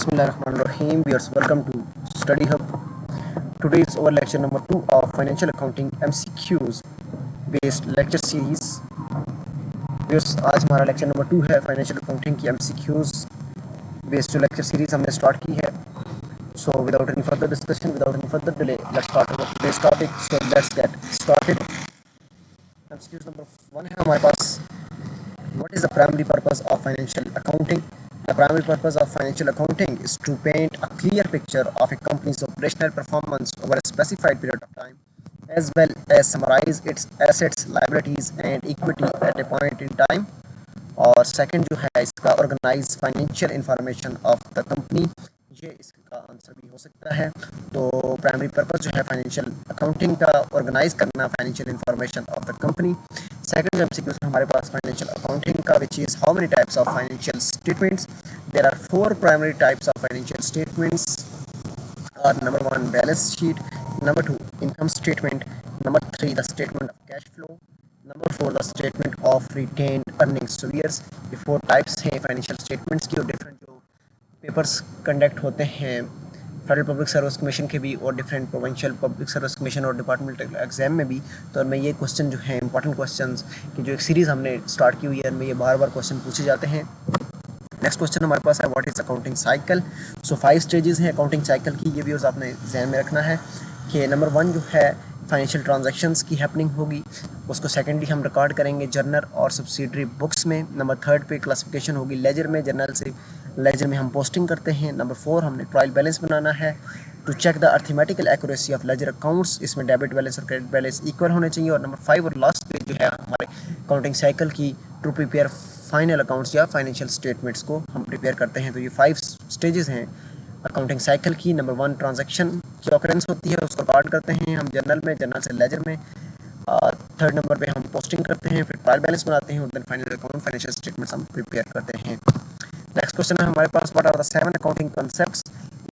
Bismillahirrahmanirrahim. Viewers, welcome to Study Hub. Today is our lecture number 2 of Financial Accounting MCQs based lecture series. Viewers, आज हमारा lecture number 2 है financial accounting की MCQs based जो lecture series हमने start की है. So without any further discussion, without any further delay, let's start our today's topic. So let's get started. MCQs number 1 है हमारे पास. What is the primary purpose of financial accounting? The primary purpose of financial accounting is to paint a clear picture of a company's operational performance over a specified period of time, as well as summarize its assets, liabilities, and equity at a point in time. और second जो है इसका organise financial information of the company, ये इसका answer भी हो सकता है. तो प्राइमरी पर्पस जो है फाइनेंशियल अकाउंटिंग का ऑर्गेनाइज करना financial information of the company. Second MCQ हमारे पास फाइनेंशियल अकाउंटिंग का which is how many types of financial statements. There are 4 primary types of financial statements. Number 1 balance sheet, number 2 income statement, number 3 the statement of cash flow, number 4 the statement of retained earnings. So where's ये 4 types हैं financial statements की. और different जो papers conduct होते हैं federal public service commission के भी और different provincial public service commission और डिपार्टमेंटल एग्जाम में भी. तो उनमें ये क्वेश्चन जो है इंपॉर्टेंट क्वेश्चंस की जो एक सीरीज़ हमने स्टार्ट की हुई है उनमें ये बार बार क्वेश्चन पूछे जाते हैं. नेक्स्ट क्वेश्चन हमारे पास है what is accounting cycle. So 5 stages हैं अकाउंटिंग साइकिल की. ये व्यूज़ आपने ध्यान में रखना है कि नंबर 1 जो है फाइनेंशियल ट्रांजैक्शंस की हैपनिंग होगी, उसको सेकेंडली हम रिकॉर्ड करेंगे जर्नल और सब्सिडरी बुक्स में. नंबर 3 पे क्लासिफिकेशन होगी लेजर में, जर्नल से लेजर में हम पोस्टिंग करते हैं. नंबर 4 हमने ट्रायल बैलेंस बनाना है to check the arithmetical accuracy of ledger accounts. इसमें डेबिट बैलेंस और क्रेडिट बैलेंस इक्वल होने चाहिए. और नंबर 5 और लास्ट पे जो है हमारे अकाउंटिंग साइकिल की टू प्रिपेयर फाइनल अकाउंट्स या फाइनेंशियल स्टेटमेंट्स को हम प्रिपेयर करते हैं. तो ये 5 स्टेजेस हैं अकाउंटिंग साइकिल की. नंबर 1 ट्रांजैक्शन की ऑकरेंस होती है, उसको रिकॉर्ड करते हैं हम जर्नल में, जर्नल से लेजर में. 3rd नंबर पे हम पोस्टिंग करते हैं, फिर ट्रायल बैलेंस बनाते हैं और then final account financial statements हम प्रिपेयर करते हैं. नेक्स्ट क्वेश्चन है हमारे पास what are the 7 accounting concepts.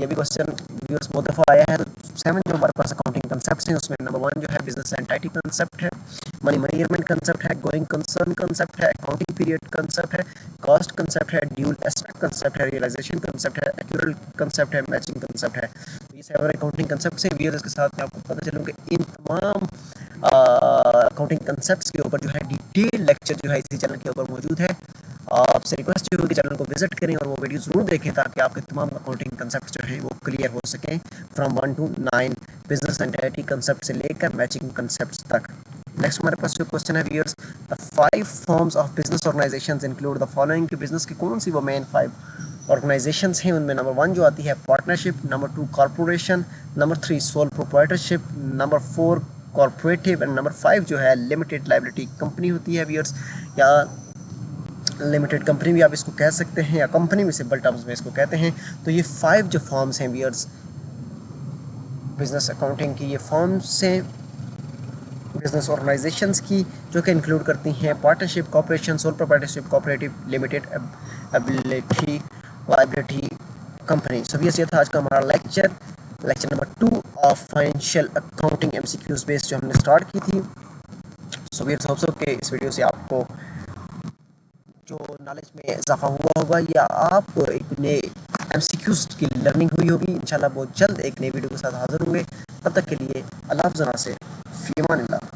ये भी क्वेश्चन व्यूअर्स बहुत दफ़ा आया है. तो 7 जो हमारे पास अकाउंटिंग कॉन्सेप्ट्स हैं उसमें नंबर 1 जो है बिजनेस एंटिटी कॉन्सेप्ट है, मनी मैनेजमेंट कॉन्सेप्ट है, गोइंग कंसर्न कॉन्सेप्ट है, अकाउंटिंग पीरियड कॉन्सेप्ट है, कॉस्ट कॉन्सेप्ट है, ड्यूल एस्पेक्ट कॉन्सेप्ट है, रियलाइजेशन कॉन्सेप्ट है, एक्यूरल कॉन्सेप्ट है, मैचिंग कॉन्सेप्ट है. तो ये 7 अकाउंटिंग कॉन्सेप्ट्स हैं व्यूअर्स. के साथ मैं आपको पता चलूँ कि इन तमाम अकाउंटिंग कॉन्सेप्ट्स के ऊपर जो है डिटेल लेक्चर जो है इसी चैनल के ऊपर मौजूद है. आपसे रिक्वेस्ट ये होगी चैनल को विजिट करें और वो वीडियो ज़रूर देखें ताकि आपके तमाम अकाउंटिंग कंसेप्ट जो हैं वो क्लियर हो सकें from 1 to 9 business entity concept से लेकर मैचिंग कंसेप्ट्स तक. नेक्स्ट हमारे पास जो क्वेश्चन है viewers, the 5 forms of business organisations include the following. कि बिजनेस की कौन सी वो मेन 5 ऑर्गेनाइजेशंस हैं उनमें नंबर 1 जो आती है partnership, number 2 corporation, number 3 sole proprietorship, number 4 corporative and number 5 जो है लिमिटेड लायबिलिटी कंपनी होती है व्यूअर्स, या लिमिटेड कंपनी भी आप इसको कह सकते हैं या कंपनी में सिंपल टर्म्स में इसको कहते हैं. तो ये 5 जो फॉर्म्स हैं व्यूअर्स बिजनेस अकाउंटिंग की, ये फॉर्म्स हैं बिजनेस ऑर्गेनाइजेशंस की जो कि इंक्लूड करती हैं partnership, corporation, sole proprietorship, corporative, limited liability company. So ये था आज का हमारा lecture number 2 of financial accounting MCQs based जो हमने स्टार्ट की थी. सो वी होप सो कि इस वीडियो से आपको जो नॉलेज में इजाफा हुआ होगा या आपको एक नए MCQs की लर्निंग हुई होगी. इंशाल्लाह बहुत जल्द एक नई वीडियो के साथ हाजिर होंगे. तब तक के लिए अल्लाह हाफ़िज़ से फ़ी अमान अल्लाह.